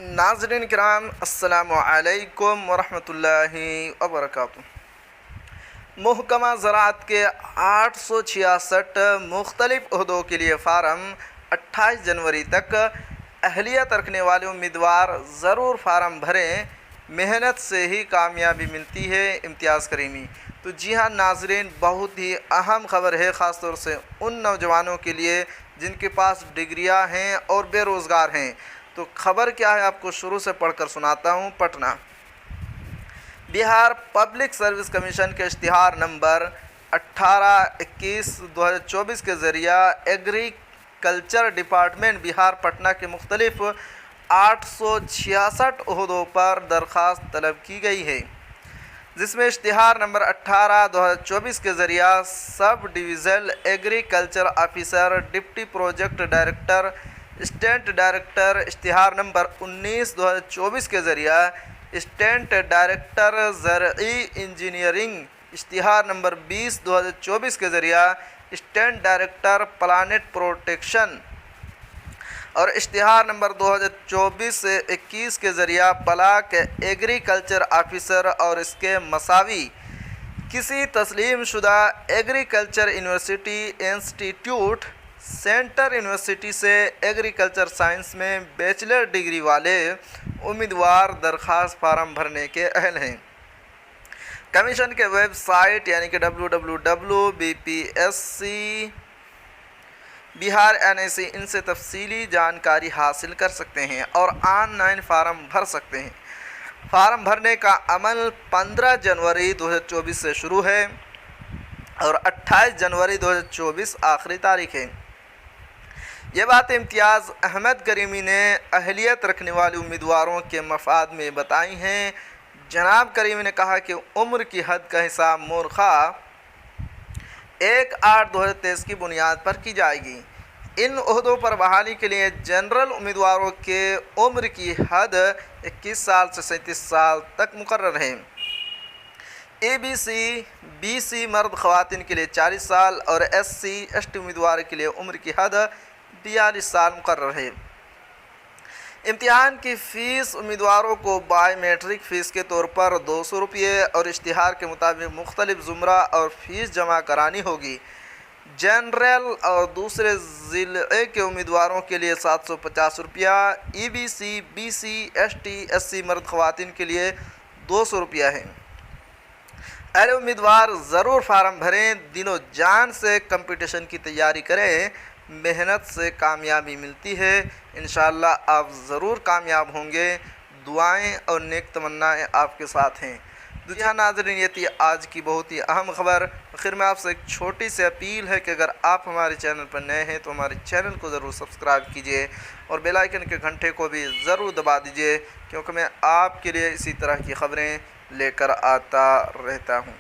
नाज़रीन किराम अस्सलामु अलैकुम वरहमतुल्लाहि वबरकातुहू। महकमा ज़राअत के 866 मुख्तलिफ़ ओहदों के लिए फ़ारम 28 जनवरी तक अहलियत रखने वाले उम्मीदवार ज़रूर फ़ारम भरें, मेहनत से ही कामयाबी मिलती है। इम्तियाज़ करीमी। तो जी हाँ नाज़रीन, बहुत ही अहम ख़बर है, ख़ास तौर से उन नौजवानों के लिए जिनके पास डिग्रियां हैं और बेरोज़गार हैं। तो ख़बर क्या है आपको शुरू से पढ़कर सुनाता हूँ। Patna Bihar public service commission के इश्तिहार नंबर 18-21-2024 के ज़रिया एग्रीकल्चर डिपार्टमेंट बिहार पटना के मुख्तलिफ़ 866 ओहदों पर दरख्वास्त तलब की गई है, जिसमें इश्तिहार नंबर 18/2024 के ज़रिया सब divisional agriculture officer, deputy project director, state director, इश्तिहार नंबर 19/2024 के ज़रिया स्टेट डायरेक्टर ज़रई इंजीनियरिंग, इश्तिहार नंबर 20/2024 के ज़रिया स्टेट डायरेक्टर प्लानेट प्रोटेक्शन और इश्तिहार नंबर 2024-21 के ज़रिया ब्लॉक एग्रीकल्चर ऑफिसर और इसके मसावी किसी तस्लीम शुदा agriculture university institute centre university से एग्रीकल्चर साइंस में बैचलर डिग्री वाले उम्मीदवार दरख्वास्त फार्म भरने के अहल हैं। कमीशन के वेबसाइट यानी कि www.bpsc Bihar इनसे तफसीली जानकारी हासिल कर सकते हैं और ऑनलाइन फार्म भर सकते हैं। फार्म भरने का अमल 15 जनवरी 2024 से शुरू है और 28 जनवरी 2024 आखिरी तारीख है। ये बात इम्तियाज़ अहमद करीमी ने अहलियत रखने वाले उम्मीदवारों के मफाद में बताई हैं। जनाब करीमी ने कहा कि उम्र की हद का हिसाब मोरखा 1/8/2023 की बुनियाद पर की जाएगी। इन ओहदों पर बहाली के लिए जनरल उम्मीदवारों के उम्र की हद 21 साल से 37 साल तक मुकर्रर है। ABC BC मर्द ख़वातीन के लिए 40 साल और SC ST उम्मीदवार के लिए उम्र की हद 42 साल मुकर्रर है। इम्तिहान की फ़ीस उम्मीदवारों को बायोमेट्रिक फ़ीस के तौर पर 200 रुपये और इश्तिहार के मुताबिक मुख्तलिफ ज़ुमरा और फ़ीस जमा करानी होगी। जनरल और दूसरे ज़िले के उम्मीदवारों के लिए 750 रुपया, EBC BC ST SC मर्द ख़वातीन के लिए 200 रुपया है। अरे उम्मीदवार ज़रूर फार्म भरें, दिलो जान से कंपटीशन की तैयारी करें, मेहनत से कामयाबी मिलती है। इंशाअल्लाह आप ज़रूर कामयाब होंगे। दुआएं और नेक तमन्नाएं आपके साथ हैं। जी हाँ नाज़रीन, ये थी आज की बहुत ही अहम ख़बर। आखिर में आपसे एक छोटी सी अपील है कि अगर आप हमारे चैनल पर नए हैं तो हमारे चैनल को ज़रूर सब्सक्राइब कीजिए और बेल आइकन के घंटे को भी ज़रूर दबा दीजिए, क्योंकि मैं आपके लिए इसी तरह की ख़बरें लेकर आता रहता हूँ।